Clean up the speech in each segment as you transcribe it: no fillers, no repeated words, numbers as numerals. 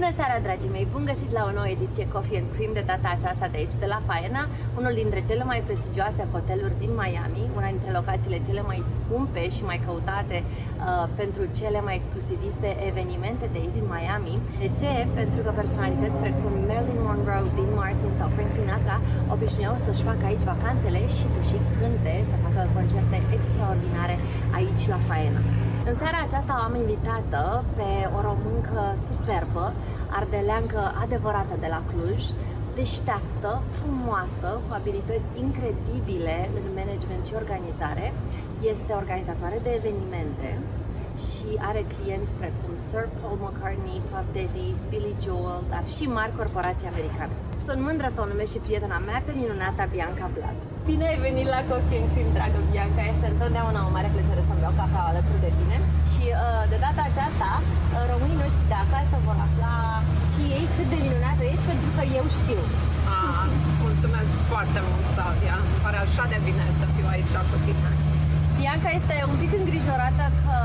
Bună seara, dragii mei! Bun găsit la o nouă ediție Coffee and Cream, de data aceasta de aici, de la Faena, unul dintre cele mai prestigioase hoteluri din Miami, una dintre locațiile cele mai scumpe și mai căutate pentru cele mai exclusiviste evenimente de aici din Miami. De ce? Pentru că personalități precum Marilyn Monroe, Dean Martin sau Frank Sinatra obișnuiau să-și facă aici vacanțele și să-și cânte, să facă concerte extraordinare aici la Faena. În seara aceasta am invitată pe o româncă superbă, ardeleancă adevărată de la Cluj, deșteaptă, frumoasă, cu abilități incredibile în management și organizare. Este organizatoare de evenimente și are clienți precum Sir Paul McCartney, Puff Daddy, Billy Joel, dar și mari corporații americane. Sunt mândră să o numesc și prietena mea pe minunata Bianca Blag. Bine ai venit la Coffee and Cream, dragă Bianca! Este întotdeauna o mare plăcere să-mi beau cafea alături de tine. Și de data aceasta, românii noștri de acasă vor afla și ei cât de minunată ești, pentru că eu știu. Mulțumesc foarte mult, Claudia! Îmi pare așa de bine să fiu aici cu tine. Bianca este un pic îngrijorată că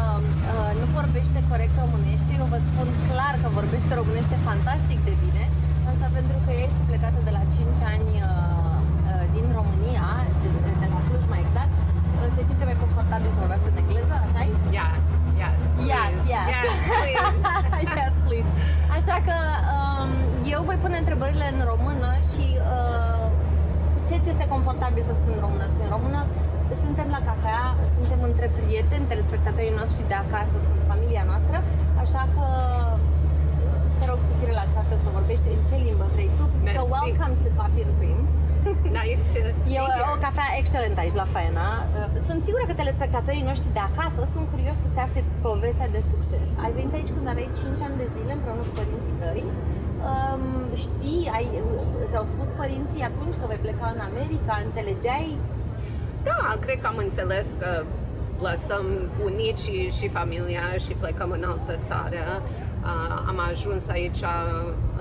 nu vorbește corect românește. Eu vă spun clar că vorbește românește fantastic de bine, însă pentru că este plecată de la 5 ani din România, de la Cluj mai exact, se simte mai confortabil să vorbească în engleză, așa-i? Yes, yes, please. Yes, yes. Yes, please. Yes, please. Așa că eu voi pune întrebările în română și ce ți este confortabil să spun în română? Spun în română, suntem la cafea, suntem între prieteni, telespectatorii noștri de acasă, sunt familia noastră, așa că te rog să fii relaxată, să vorbești în ce limbă vrei tu. So welcome to Coffee and Cream. Nice to E o cafea excelentă aici la Faena. Sunt sigură că telespectatorii noștri de acasă sunt curioși să-ți afle povestea de succes. Ai venit aici când aveai 5 ani de zile împreună cu părinții tăi. Știi, ți-au spus părinții atunci că vei pleca în America? Înțelegeai? Da, cred că am înțeles că lăsăm bunicii și familia și plecăm în altă țară. Am ajuns aici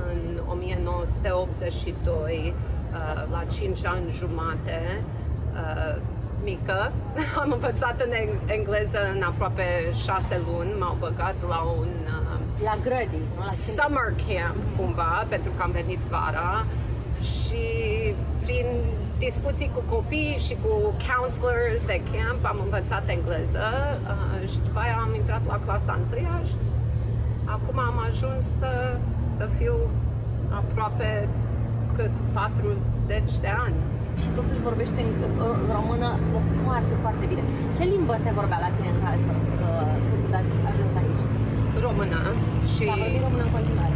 în 1982, la 5 ani jumate, mică. Am învățat în engleză în aproape 6 luni. M-au băgat la un la grădii, nu? La summer camp, cumva, pentru că am venit vara. Și prin discuții cu copii și cu counselors de camp am învățat engleză și după aia am intrat la clasa 1-a și acum am ajuns să fiu aproape cât 40 de ani. Și totuși vorbește în română foarte, foarte bine. Ce limbă se vorbea la tine în casă când ați ajuns aici? Română și... S-a vorbit română în continuare?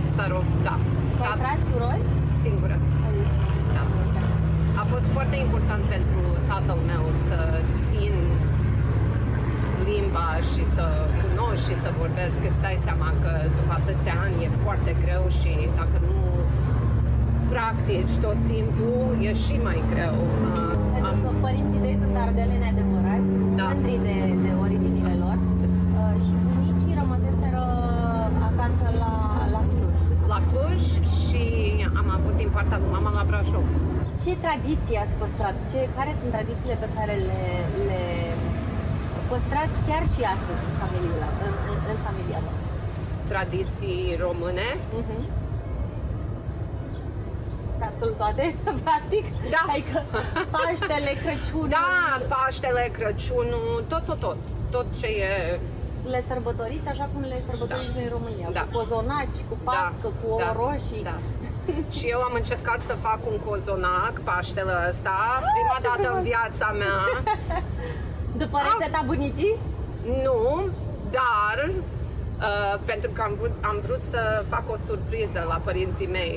Da. Cu frați, surori? Singură. Da. A fost foarte important pentru tatăl meu să țin limba și să cunoști și să vorbesc. Îți dai seama că după atâția ani e foarte greu și dacă nu practici tot timpul, e și mai greu. Pentru că părinții tăi sunt ardeleni adevărați, mândri de originile lor și bunicii rămăseseră acasă la Cluj. La Cluj și am avut din partea lui mama la Brașov. Ce tradiții ați păstrat? Care sunt tradițiile pe care le păstrați chiar și astăzi în familia voastră? Tradiții române? Absolut toate, practic? Da. Adică Paștele, Crăciunul... Da, Paștele, Crăciunul, tot ce e... Le sărbătoriți așa cum le sărbătoriți în România, da. Cu cozonaci, cu pască, cu ouă roșii. Da. Și eu am încercat să fac un cozonac Paștele ăsta, prima dată în viața mea. După rețeta bunicii? Nu, dar pentru că am vrut să fac o surpriză la părinții mei.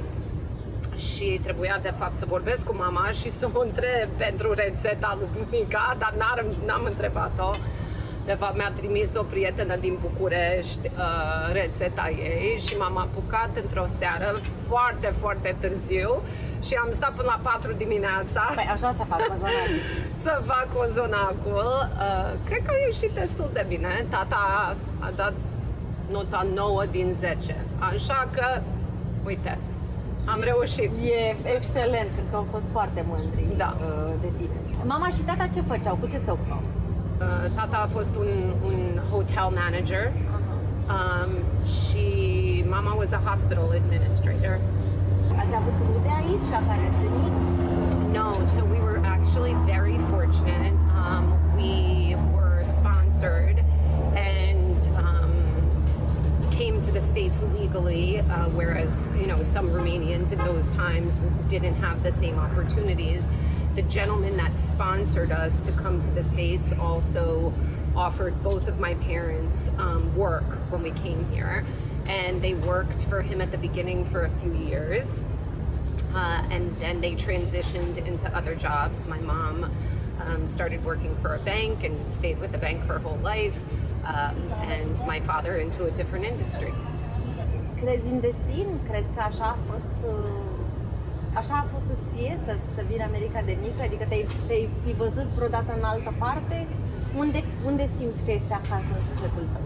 Și trebuia de fapt să vorbesc cu mama și să o întreb pentru rețeta lui bunica, dar n-am întrebat-o. De fapt mi-a trimis o prietenă din București rețeta ei și m-am apucat într-o seară foarte, foarte târziu și am stat până la 4 dimineața. Păi așa să fac cozonacii. Să fac cozonacul. Cred că a ieșit destul de bine. Tata a dat nota 9 din 10. Așa că, uite, am reușit. E excelent, cred că am fost foarte mândri de tine. Mama și tata ce făceau? Cu ce se ocupau? Tata a fost un hotel manager Mama was a hospital administrator. Ați avut rude aici la care ați venit? No, so we were actually very fortunate. We were sponsored and came to the States legally, whereas, you know, some Romanians in those times didn't have the same opportunities. The gentleman that sponsored us to come to the States also offered both of my parents work when we came here. And they worked for him at the beginning for a few years. And then they transitioned into other jobs. My mom started working for a bank and stayed with the bank her whole life. And my father into a different industry. Crezi în destin? Crezi că așa a fost să fie, să vii în America de mică? Adică te-ai fi văzut vreodată în altă parte? Unde simți că este acasă în sufletul tău?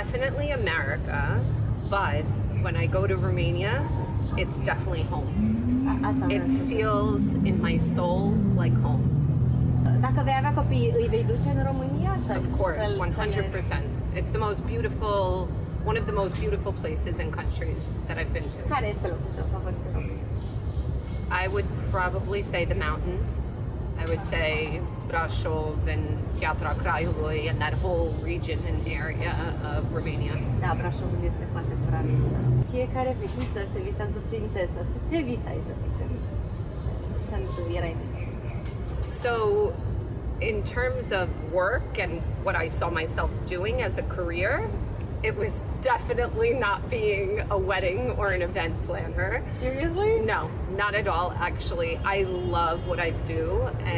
Definitely America, but when I go to Romania, it's definitely home. It feels in my soul like home. Dacă vei avea copii, îi vei duce în România? Of course, 100%. It's the most beautiful, one of the most beautiful places and countries that I've been to. Care este locul tău favorit în România? I would probably say the mountains. I would say Brașov and Piatra Craiului and that whole region and area of Romania. Da, Brașovul este foarte curat. Fiecare fetiță se visează prințesă. Ce visai să fii când erai mică? So, in terms of work and what I saw myself doing as a career, it was definitely not being a wedding or an event planner. Seriously? No, not at all, actually. I love what I do,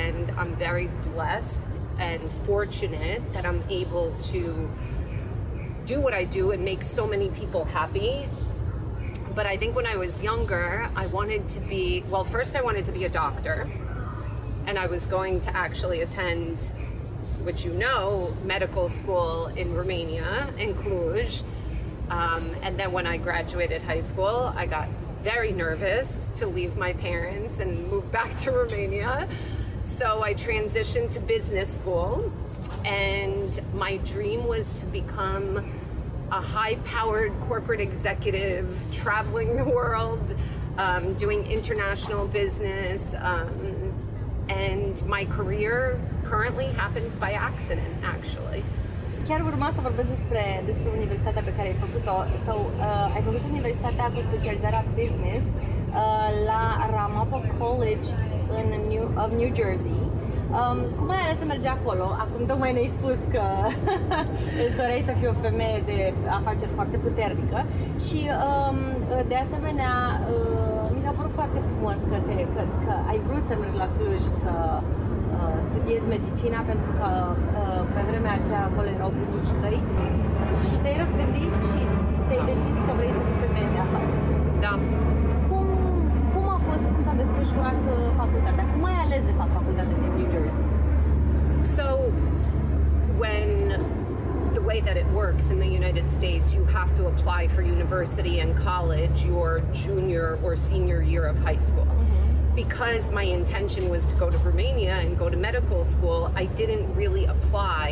and I'm very blessed and fortunate that I'm able to do what I do and make so many people happy. But I think when I was younger, I wanted to be, well, first I wanted to be a doctor, and I was going to actually attend, which you know, medical school in Romania, in Cluj. And then when I graduated high school, I got very nervous to leave my parents and move back to Romania. So I transitioned to business school, and my dream was to become a high-powered corporate executive, traveling the world, doing international business, and my career currently happened by accident, actually. Chiar urma să vorbesc despre universitatea pe care ai făcut-o. Ai făcut universitatea cu specializarea business la Ramapo College în New Jersey. Cum ai ales să mergi acolo? Acum tocmai ne-ai spus că îți doreai să fii o femeie de afaceri foarte puternică și de asemenea mi s-a părut foarte frumos că ai vrut să mergi la Cluj să studiezi medicina, pentru că pe vremea aceea acolo erau bunicii tăi și te-ai răzgândit și te-ai decis că vrei să fii femeie de afaceri. Da. Cum a fost, cum s-a desfășurat facultatea? Cum ai ales de fapt facultatea din New Jersey? So, when the way that it works in the United States, you have to apply for university and college your junior or senior year of high school. Because my intention was to go to Romania and go to medical school, I didn't really apply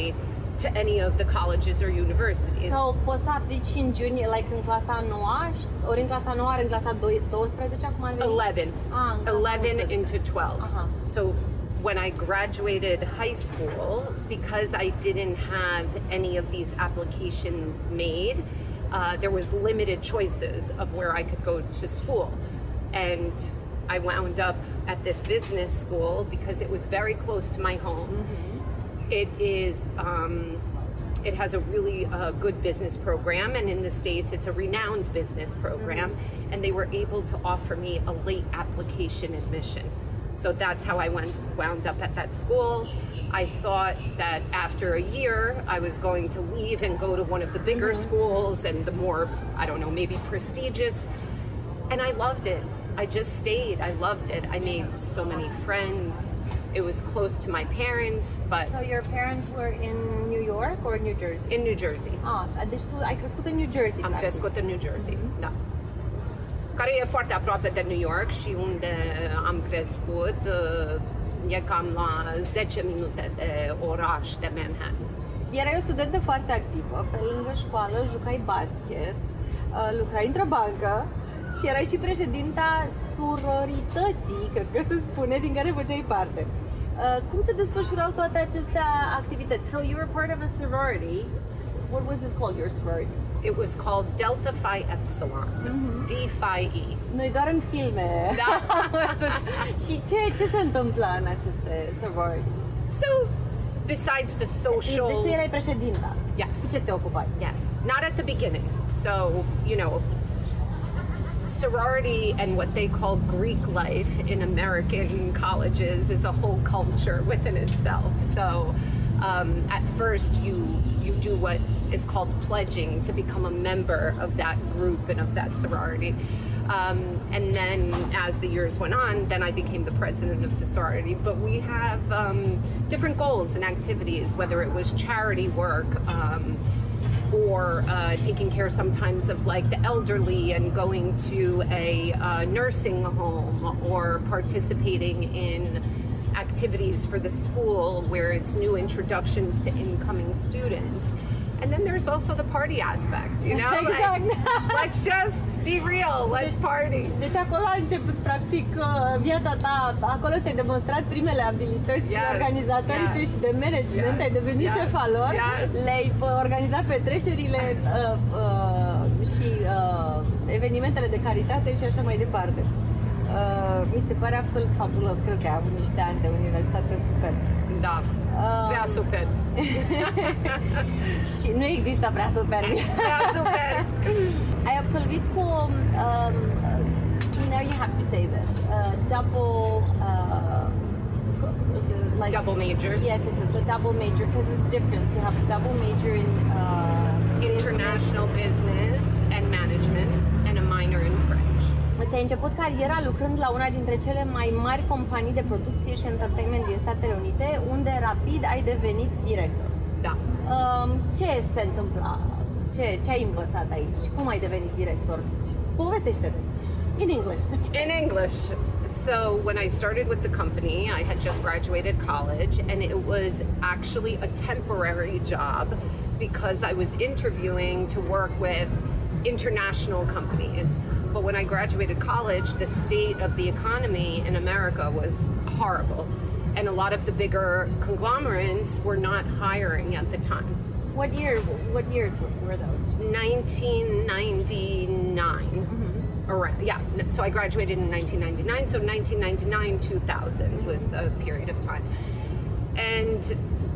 to any of the colleges or universities. Sau poți să aplici în junior, like în clasa 9, ori în clasa 9, ori în clasa 12, acum ar veni? 11. 11 into 12. So when I graduated high school, because I didn't have any of these applications made, there was limited choices of where I could go to school. And I wound up at this business school because it was very close to my home. It is, it has a really good business program, and in the States it's a renowned business program, and they were able to offer me a late application admission. So that's how I wound up at that school. I thought that after a year I was going to leave and go to one of the bigger schools and the more, I don't know, maybe prestigious, and I loved it. I just stayed. I loved it. I made so many friends. It was close to my parents, but... So your parents were in New York or New Jersey? In New Jersey. Deci tu ai crescut în New Jersey. Am crescut în New Jersey, da. Care e foarte aproape de New York și unde am crescut e cam la 10 minute de oraș de Manhattan. Erai o studentă foarte activă, pe lângă școală jucai basket, lucrai într-o bancă și erai și președinta sororității, cred că se spune, din care făceai parte. Cum se desfășurau toate aceste activități? So you were part of a sorority. What was it called, your sorority? It was called Delta Phi Epsilon, D Phi E. Noi doar în filme. Da. Și ce se întâmplă în aceste sorority? So, besides the social... Deci tu erai președinta. Yes. Cu ce te ocupai? Yes. Not at the beginning. So, you know, sorority and what they call Greek life in American colleges is a whole culture within itself. So, at first you do what is called pledging to become a member of that group and of that sorority. And then as the years went on, then I became the president of the sorority. But we have different goals and activities, whether it was charity work or taking care sometimes of like the elderly and going to a nursing home or participating in activities for the school where it's new introductions to incoming students. And then there's also the party aspect, you know? Exact. Like, let's just be real, let's party. Deci acolo a început practic viața ta, acolo ți-ai demonstrat primele abilități organizatorice și de management, ai devenit șefa lor, le-ai organizat petrecerile și evenimentele de caritate și așa mai departe. Mi se pare absolut fabulos, cred că ai avut niște ani de universitate super. Da, prea super. Și nu există prea super. Prea super. Ai absolvit cu now you have to say this double major. Yes, it's the double major because it's different. You have a double major in international business and management and a minor in French. Ți-ai început cariera lucrând la una dintre cele mai mari companii de producție și entertainment din Statele Unite, unde rapid ai devenit director. Da. Ce se întâmpla? Ce ai învățat aici? Cum ai devenit director? Povestește-te. In English. In English. So when I started with the company, I had just graduated college, and it was actually a temporary job because I was interviewing to work with international companies. But when I graduated college, the state of the economy in America was horrible. And a lot of the bigger conglomerates were not hiring at the time. What years were those? 1999. Around, yeah, so I graduated in 1999, so 1999-2000 was the period of time. And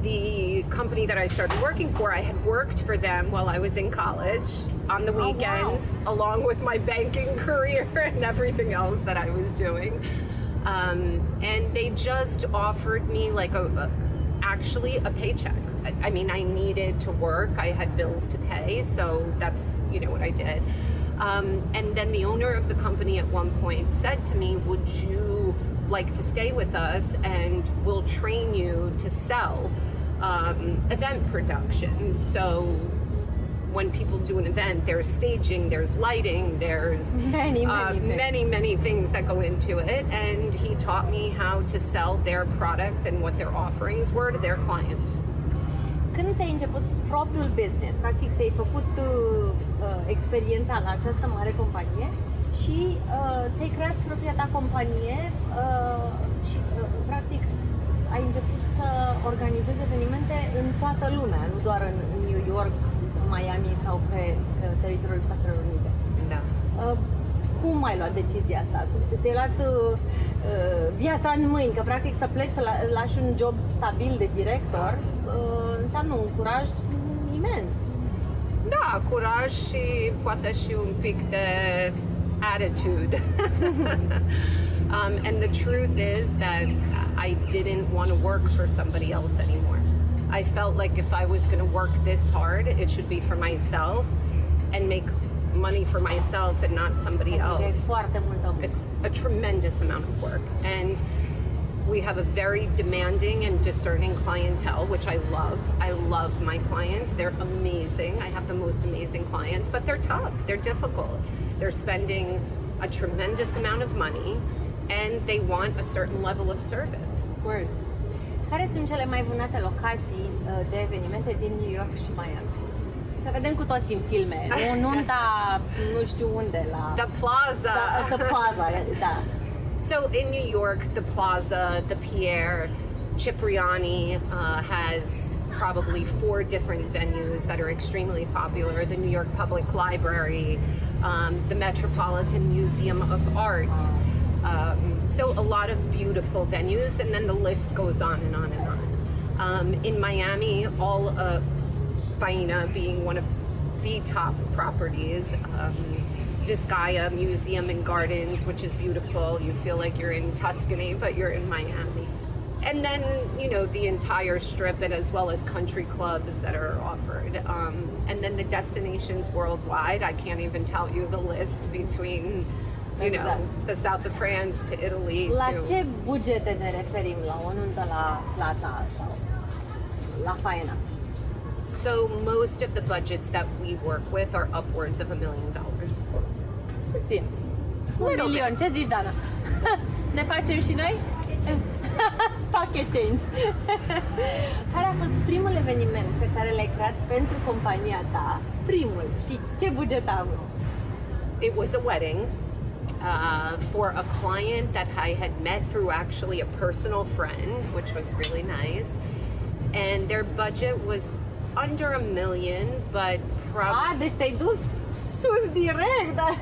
the company that I started working for, I had worked for them while I was in college on the weekends, along with my banking career and everything else that I was doing. And they just offered me like actually a paycheck. I mean, I needed to work, I had bills to pay, so that's, you know, what I did. And then the owner of the company at one point said to me, would you like to stay with us and we'll train you to sell event production. So when people do an event, there's staging, there's lighting, there's many things that go into it. And he taught me how to sell their product and what their offerings were to their clients. Când ți-ai început propriul business, practic ți-ai făcut experiența la această mare companie și ți-ai creat propria ta companie și practic ai început să organizezi evenimente în toată lumea, nu doar în New York, Miami sau pe teritoriul Statelor Unite. Da. Cum ai luat decizia asta? Ți-ai luat viața în mâini, că practic să pleci să lași un job stabil de director înseamnă un curaj imens. Da, curaj și poate și un pic de attitude. And the truth is that I didn't want to work for somebody else anymore. I felt like if I was going to work this hard, it should be for myself and make money for myself and not somebody else. It's a tremendous amount of work, and we have a very demanding and discerning clientele, which I love. I love my clients. They're amazing. I have the most amazing clients, but they're tough. They're difficult. They're spending a tremendous amount of money, and they want a certain level of service. Of course. Care sunt cele mai vânate locații de evenimente din New York și Miami? Să vedem cu toți în filme, nunta, nu știu unde, la... The Plaza. The Plaza, da. So in New York, the Plaza, the Pierre, Cipriani has probably 4 different venues that are extremely popular. The New York Public Library, the Metropolitan Museum of Art. So a lot of beautiful venues, and then the list goes on and on and on. In Miami, all Faina being one of the top properties, Vizcaya Museum and Gardens, which is beautiful. You feel like you're in Tuscany, but you're in Miami. And then, you know, the entire strip, and as well as country clubs that are offered. And then the destinations worldwide, I can't even tell you the list between, you know, the south of France to Italy. La ce bugete ne referim la o nuntă la Plaza sau la Faina? So most of the budgets that we work with are upwards of $1 million. Puțin. $1 milion, ce zici, Dana? Ne facem și noi? Pocket change. Care a fost primul eveniment pe care l-ai creat pentru compania ta? Primul. Și ce buget a avut? It was a wedding for a client that I had met through actually a personal friend, which was really nice. And their budget was under $1 million, but probably... Deci te-ai dus sus direct, dar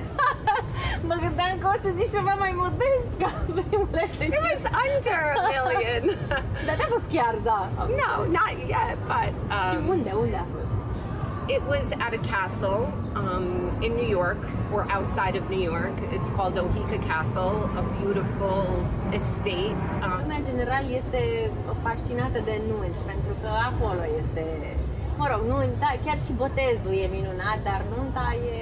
mă gândeam că o să zici ceva mai modest ca primul eveniment. It was under $1 million. Dar te-a fost chiar, da. No, not yet, but... Și unde a fost? It was at a castle in New York, or outside of New York. It's called Ohika Castle, a beautiful estate. Lumea general este fascinată de nunți, pentru că acolo este, mă rog, nunta, chiar și botezul e minunat, dar nunta e...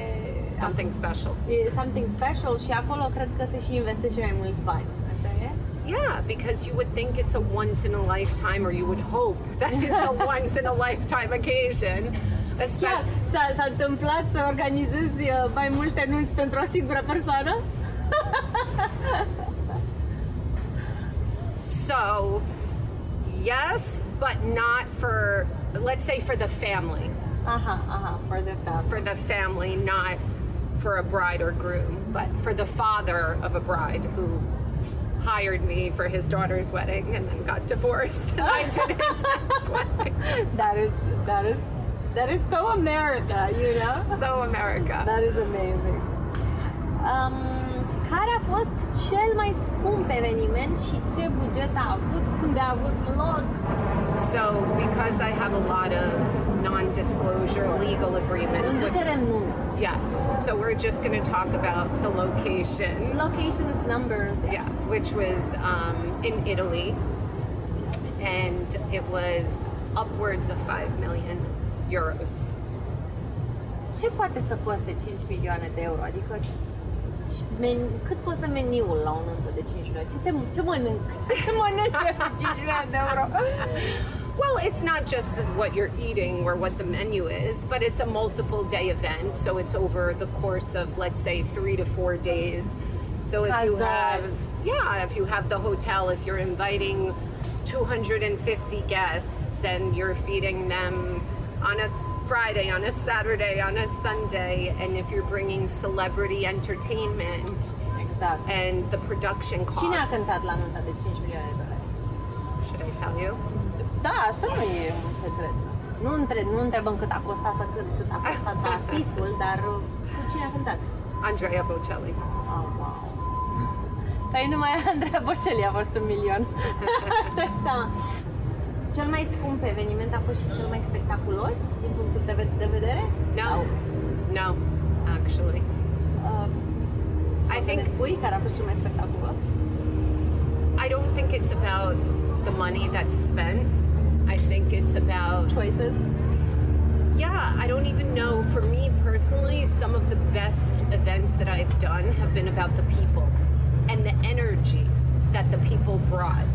Something special. E something special și acolo cred că se și investește mai mulți bani, așa e? Yeah, because you would think it's a once in a lifetime, or you would hope that it's a once in a lifetime occasion. Chiar s-a întâmplat să organizezi mai multe nunți pentru o singură persoană? So, yes, but not for, let's say, for the family. For the family. For the family, not for a bride or groom, but for the father of a bride who hired me for his daughter's wedding and then got divorced and I did his next wedding. That is so America, you know? So America. That is amazing. Care a fost cel mai scump eveniment și ce buget a avut, când a avut loc? So, because I have a lot of non-disclosure legal agreements. Yes, so we're just going to talk about the location. Locations, numbers. Yeah, which was in Italy, and it was upwards of 5 million euros. Ce poate să coste 5 milioane de euro? Adică cât costă meniul la o nuntă de 5 milioane? Ce mănânc? Ce mănânc 5 milioane de euro? Well, it's not just what you're eating or what the menu is, but it's a multiple day event, so it's over the course of, let's say, 3 to 4 days. So if you have the hotel, if you're inviting 250 guests and you're feeding them on a Friday, on a Saturday, on a Sunday, and if you're bringing celebrity entertainment, and the production costs. Cine a cântat la nunta de 5 milioane de dolari? Should I tell you? Da, asta nu e un secret. Nu întrebăm cât a costat să cânt, cât a costat artistul, dar cine a cântat? Andrea Bocelli. Oh, wow. Păi numai Andrea Bocelli a fost $1 milion. Stai seama. Cel mai scump eveniment a fost și cel mai spectaculos din punctul de vedere? No, actually. I think spui care a fost cel mai spectaculos? I don't think it's about the money that's spent. I think it's about choices. Yeah, I don't even know. For me personally, some of the best events that I've done have been about the people and the energy that the people brought.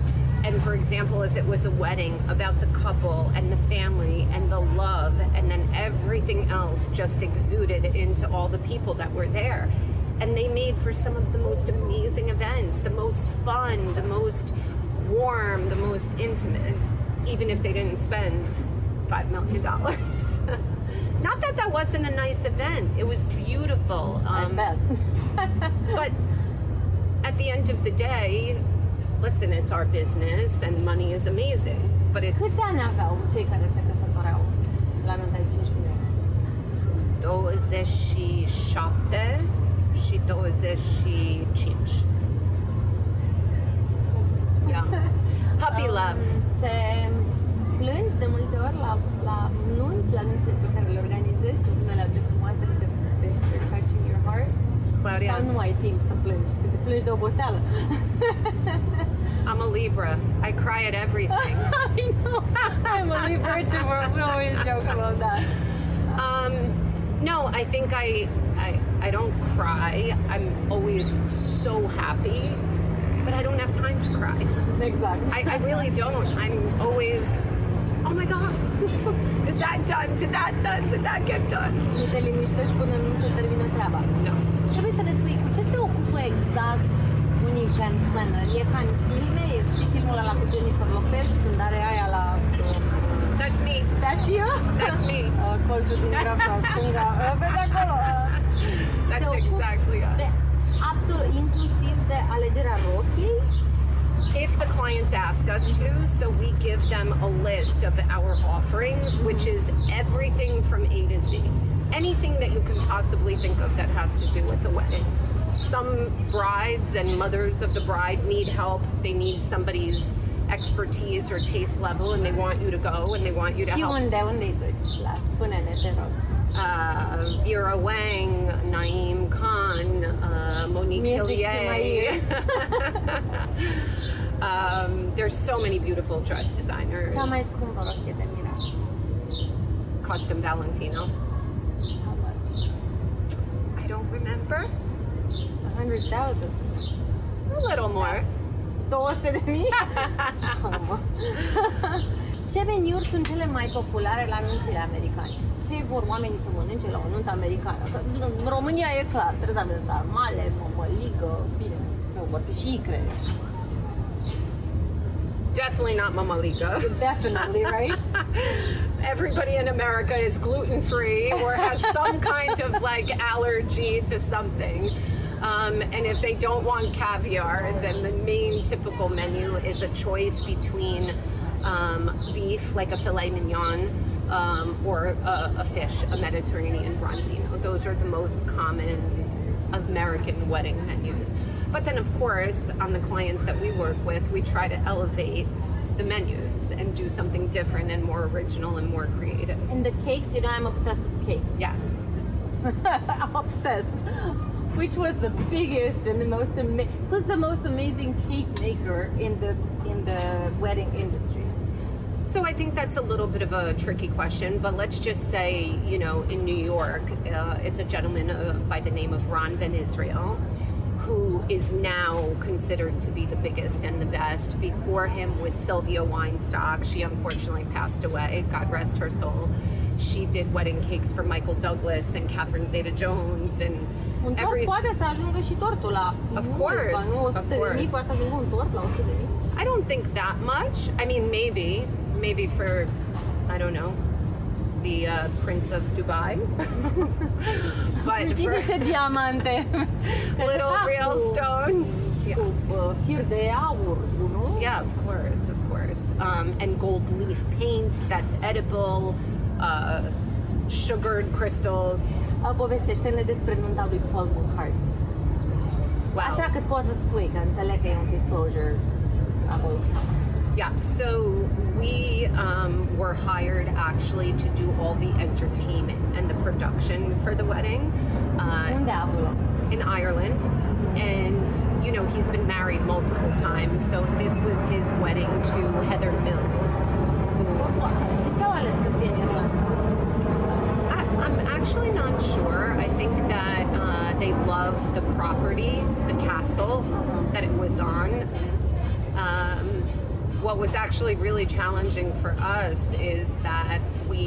And for example, if it was a wedding, about the couple and the family and the love, and then everything else just exuded into all the people that were there. And they made for some of the most amazing events, the most fun, the most warm, the most intimate, even if they didn't spend $5 million. Not that that wasn't a nice event. It was beautiful. I bet. But at the end of the day, listen, it's our business and money is amazing. But it's... Câți ani aveau cei care se căsătoreau la nunta de 5 milioane? 27 și 25. Yeah. Puppy love. Se plângi de multe ori la nunțile pe care le organizezi, sunt zilele atât de frumoase, de touching your heart? Claudia. Sau nu ai timp să plângi, că te plângi de oboseală? I'm a Libra. I cry at everything. I know. I'm a Libra too. We always joke about that. No, I think I don't cry. I'm always so happy, but I don't have time to cry. Exactly. I really don't. I'm always, oh my God, is that done? Did that get done? Nu te liniștești până nu se termină treaba. No. Trebuie să ne spui cu ce se ocupă exact un event planner. E ca în filme, știi filmul ăla cu Jennifer Lopez când are aia la... That's me. That's you? That's me. Colțul din dreapta, stânga, pe de acolo. That's exactly us. De absolut, inclusiv de alegerea rochiei. If the clients ask us to, so we give them a list of our offerings, which is everything from A to Z. Anything that you can possibly think of that has to do with the wedding. Some brides and mothers of the bride need help. They need somebody's expertise or taste level, and they want you to go and they want you to Și help. unde-i duci? Spune-ne, te rog. Vera Wang, Naeem Khan, Monique Hillier. There's so many beautiful dress designers. Cea mai scumpă rochie de mirat. Custom Valentino. How much? I don't remember. 100,000. A little more. 200.000? Ce meniuri sunt cele mai populare la nunțile americane? Ce vor oamenii să mănânce la o nuntă americană? Că în România e clar, trebuie să avem sarmale, mămăligă, bine, vor fi și icre. Definitely not mamaliga. Definitely, right? Everybody in America is gluten-free or has some kind of like allergy to something. And if they don't want caviar, then the main typical menu is a choice between beef, like a filet mignon, or a fish, a Mediterranean bronzino. Those are the most common American wedding menus. But then, of course, on the clients that we work with, we try to elevate the menus and do something different and more original and more creative. And the cakes, you know, I'm obsessed with cakes. Yes. I'm obsessed. Which was the biggest and who's the most amazing cake maker in the wedding industry? So I think that's a little bit of a tricky question, but let's just say, you know, in New York, it's a gentleman by the name of Ron Ben Israel, who is now considered to be the biggest and the best. Before him was Sylvia Weinstock. She unfortunately passed away. God rest her soul. She did wedding cakes for Michael Douglas and Catherine Zeta-Jones and Un tort poate să ajungă și tortul la Of course. Poate să ajungă un tort la 100.000? I don't think that much. I mean, maybe for, I don't know, the Prince of Dubai. But și niște diamante. Little real stones. Cu fir de aur, nu? Yeah, of course. And gold leaf paint that's edible, sugared crystals. Povestește-ne despre nunta lui Paul McCartney. Wow. Așa cât poți să spui, că înțeleg că e un disclosure acolo. Yeah, so we were hired actually to do all the entertainment and the production for the wedding. Unde a avut loc? In Ireland. And, you know, he's been married multiple times, so this was his wedding to Heather Mills. De ce au ales să fie în Irlanda? I'm actually not sure. I think that they loved the property, the castle that it was on. What was actually really challenging for us is that we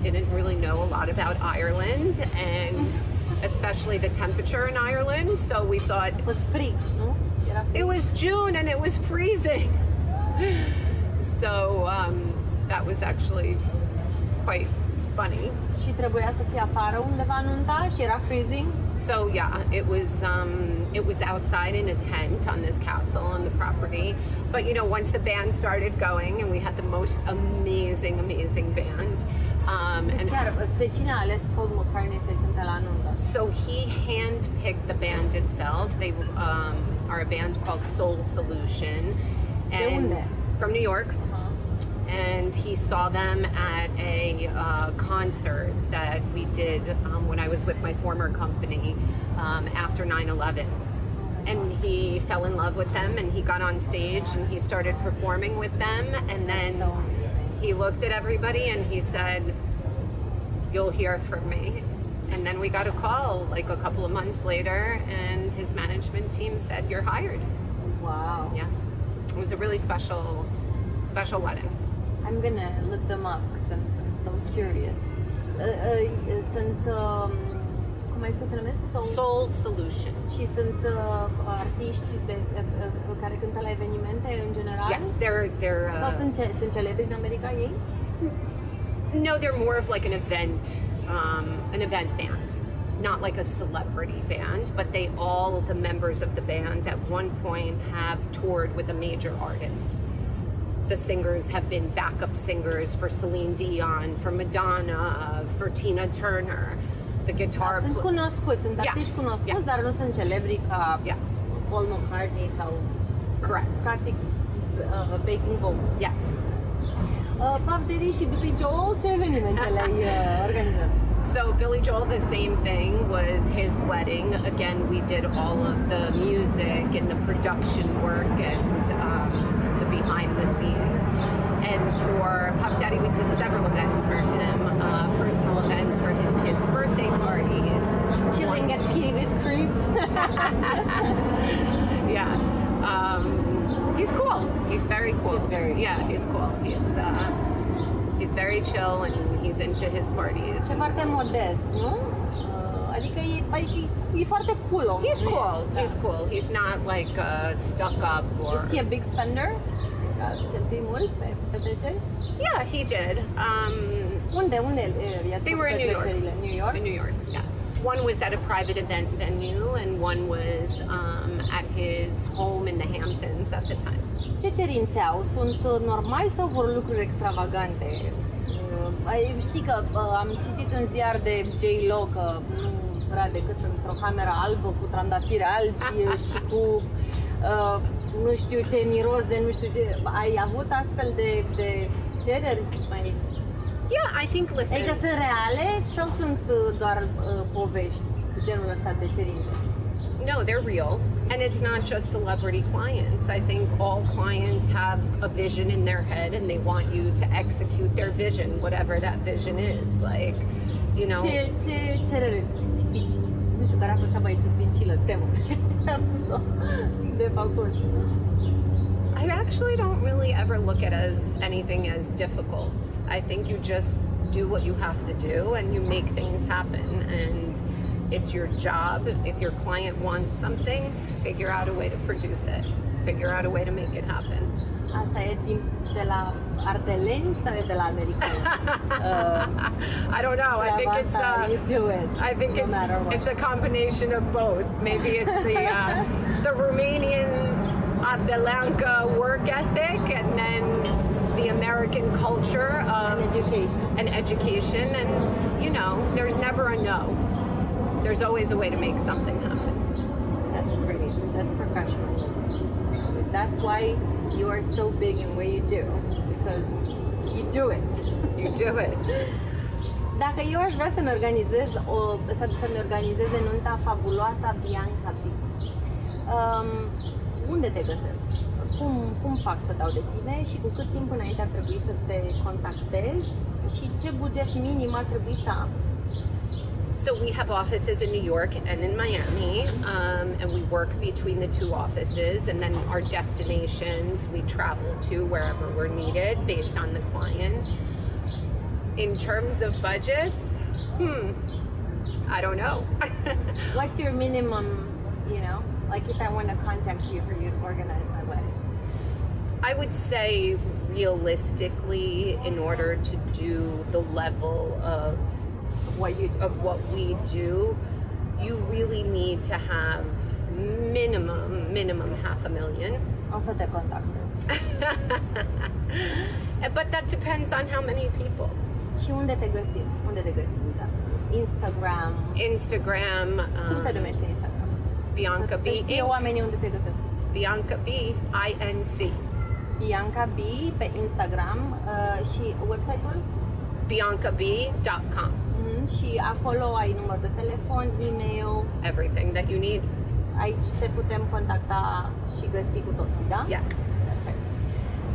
didn't really know a lot about Ireland and especially the temperature in Ireland. So we thought it was free, no? It was June and it was freezing. So that was actually quite funny. Și trebuia să fie afară undeva nunta și era freezing? So yeah, it was outside in a tent on this castle on the property. But you know, once the band started going, and we had the most amazing band. And pe cine a ales Paul McCartney să cânte la nuntă? So he handpicked the band itself. They are a band called Soul Solution, and from New York. And he saw them at a concert that we did when I was with my former company after 9/11. And he fell in love with them, and he got on stage and he started performing with them, and then he looked at everybody and he said, "You'll hear from me." And then we got a call like a couple of months later, and his management team said, "You're hired." Wow. Yeah. It was a really special wedding. I'm gonna look them up because I'm so curious. Sunt, cum ai spus se numesc? Soul Solution. Și sunt artiști care cântă la evenimente în general? Yeah, they're sau sunt celebri în America ei? No, they're more of like an event band. Not like a celebrity band, but the members of the band at one point have toured with a major artist. The singers have been backup singers for Celine Dion, for Madonna, for Tina Turner. The guitar. Sunt cunoscuți, sunt artiști cunoscuți, dar nu sunt celebri ca Paul McCartney sau. Correct. Practic, backing vocal. Yes. Puff Daddy și Billy Joel, ce evenimente le-ai organizat? So Billy Joel, the same thing, was his wedding. Again, we did all of the music and the production work and the behind the scenes. And for Puff Daddy, we did several events for him, personal events for his kids' birthday parties. Chilling at Peewee's Creek. Yeah. He's cool. He's very cool. He's cool. He's very chill and he's into his parties. E foarte modest, nu? Adică e foarte cool. He's cool. He's cool. He's not like stuck up or. Is he a big spender? Cheltui mult pe petreceri? Yeah, he did. Unde They were in New York. New York? In New York, yeah. One was at a private event venue and one was at his home in the Hamptons at the time. Ce cerințe au? Sunt normali sau vor lucruri extravagante? Știi că am citit în ziar de J-Lo că nu vrea decât într-o cameră albă cu trandafiri albi și cu nu știu ce miros de nu știu ce. Ai avut astfel de cereri? Yeah, I think, listen. Adică sunt reale sau sunt doar povești cu genul ăsta de cerințe? No, they're real. And it's not just celebrity clients. I think all clients have a vision in their head and they want you to execute their vision, whatever that vision is. Like, you know. Ce cerere dificil? Nu știu, care a fost cea mai dificilă temă de făcut? I actually don't really ever look at as anything as difficult. I think you just do what you have to do and you make things happen, and it's your job. If your client wants something, figure out a way to produce it. Figure out a way to make it happen. Asta e de la ardeleni sau e de la americani? I don't know. I think it's you do it. I think it's a combination of both. Maybe it's the Romanian Belanca work ethic, and then the American culture of education, and you know, there's never a no. There's always a way to make something happen. That's great. That's professional. That's why you are so big in what you do, because you do it. You do it. Dacă eu aș vrea să-mi organizeze nunta fabuloasa Bianca Blag, unde te găsesc? Cum fac să dau de tine și cu cât timp înainte ar trebui să te contactez și ce buget minim ar trebui să am? So we have offices in New York and in Miami, and we work between the two offices, and then our destinations we travel to wherever we're needed based on the client. In terms of budgets, I don't know. What's your minimum, like if I want to contact you for you to organize my wedding? I would say realistically, in order to do the level of what we do, you really need to have minimum $500,000. O să te contactez. But that depends on how many people. Și unde te găsim? Unde te găsim? Da. Instagram. Cum se numește Instagram? Bianca B. Să știe oamenii unde te găsesc. Bianca B, INC. Bianca B pe Instagram și website-ul? biancab.com. Și acolo ai număr de telefon, e-mail, everything that you need. Aici te putem contacta și găsi cu toții, da? Yes. Perfect.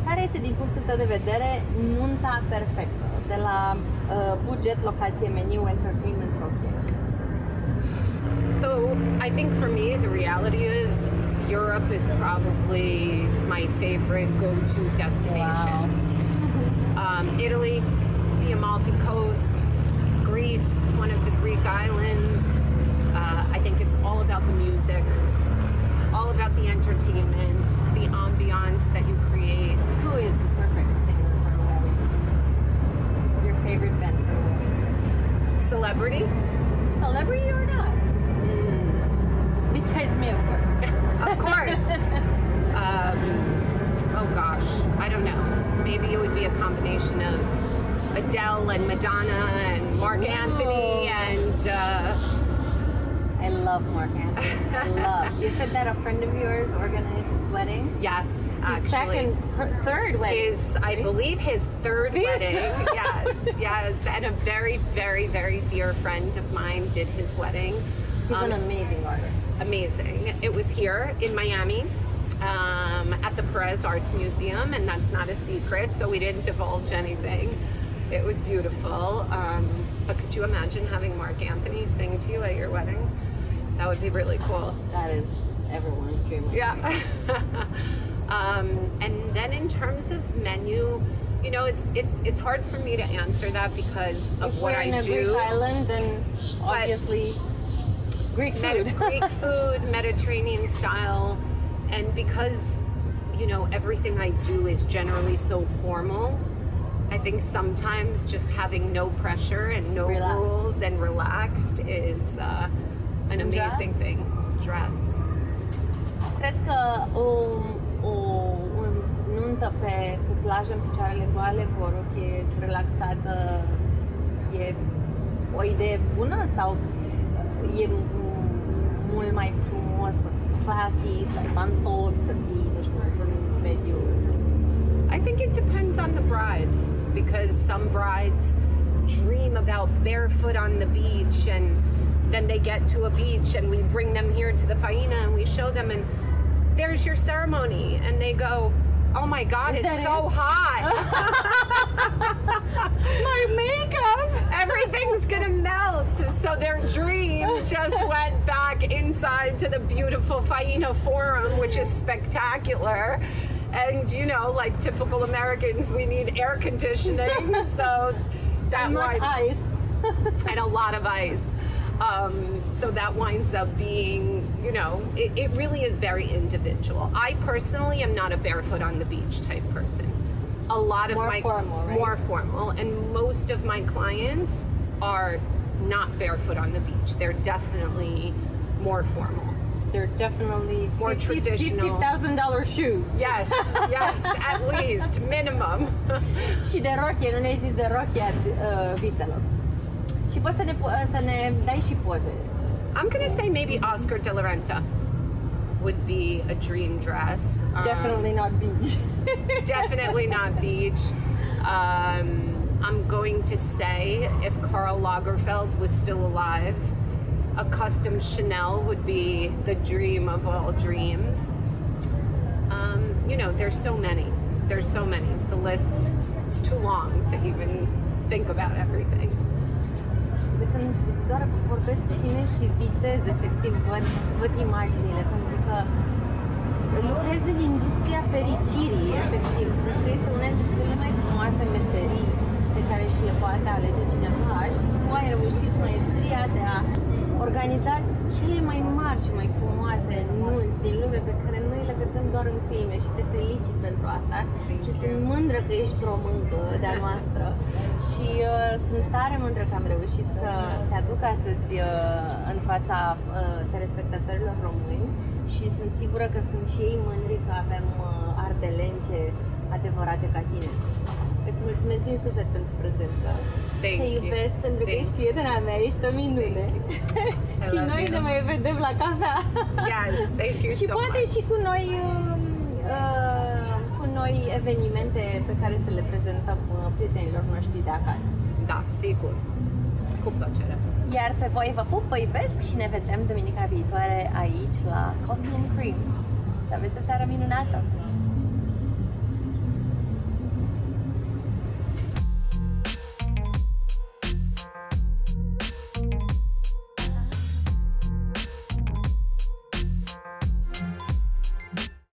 Care este, din punctul tău de vedere, nunta perfectă? De la buget, locație, meniu, entertainment, rocker. So I think for me, the reality is Europe is probably my favorite go-to destination. Wow. Italy, the Amalfi Coast, Greece, one of the Greek islands. I think it's all about the music, all about the entertainment, the ambiance that you create. Who is the perfect singer for a wedding? Your favorite band for a wedding? Celebrity? Celebrity or not? Besides me, of course. Of course. Oh gosh, I don't know. Maybe it would be a combination of Adele and Madonna and Mark Anthony and I love Mark Anthony. I love. You said that a friend of yours organized his wedding? Yes, actually. Third wedding. I believe his third wedding. Yes. And a very, very, very dear friend of mine did his wedding. He's an amazing artist. Amazing. It was here in Miami. At the Perez Arts Museum, and that's not a secret, so we didn't divulge anything. It was beautiful. But could you imagine having Mark Anthony sing to you at your wedding? That would be really cool. That is everyone's dream. Yeah. And then in terms of menu, you know, it's hard for me to answer that because of if what we're I in a do. Greek island, then obviously Greek food. Greek food, Mediterranean style, and because, you know, everything I do is generally so formal, I think sometimes just having no pressure and no rules and relaxed is an amazing thing. Dress. Cred că o nuntă pe plajă în picioarele goale cu o rochie relaxată e o idee bună sau e mult mai frumos, classy, să ai pantofi, să fii, nu știu, într-un mediu? I think it depends on the bride, because some brides dream about barefoot on the beach, and then they get to a beach and we bring them here to the faina and we show them, and there's your ceremony, and they go, oh my God, it's so hot. My makeup! Everything's gonna melt. So their dream just went back inside to the beautiful faina forum, which is spectacular. And you know, like typical Americans, we need air conditioning, so that much ice. And a lot of ice. So that winds up being, you know, it really is very individual. I personally am not a barefoot on the beach type person. A lot of more formal, and most of my clients are not barefoot on the beach. They're definitely more formal. They're definitely more traditional. $50,000 shoes. Yes, at least minimum. Și de rochie, nu ne-ai zis de rochia viselor. Și poți să ne dai și poze. I'm gonna say maybe Oscar de la Renta would be a dream dress. Definitely not beach. Definitely not beach. I'm going to say if Karl Lagerfeld was still alive, a custom Chanel would be the dream of all dreams. You know, there's so many. The list, it's too long to even think about everything. De când doar vorbesc cu tine și visez, efectiv, văd imaginile, pentru că lucrez în industria fericirii, efectiv. Cred că este una dintre cele mai frumoase meserii pe care și le poate alege cineva și tu ai reușit maestria de a organiza cele mai mari și mai frumoase nunți din lume pe care noi le vedem doar în filme și te felicit pentru asta și sunt mândră că ești româncă de-a noastră și sunt tare mândră că am reușit să te aduc astăzi în fața telespectatorilor români și sunt sigură că sunt și ei mândri că avem ardelence adevărate ca tine. Îți mulțumesc din suflet pentru prezență. Te iubesc pentru că ești prietena mea, ești o minune. Și noi ne mai vedem la cafea. Yes, thank you și so poate much. și cu noi evenimente pe care să le prezentăm prietenilor noștri de acasă. Da, sigur. Cu plăcere. Iar pe voi vă pup, vă iubesc și ne vedem duminica viitoare aici la Coffee and Cream. Să aveți o seară minunată!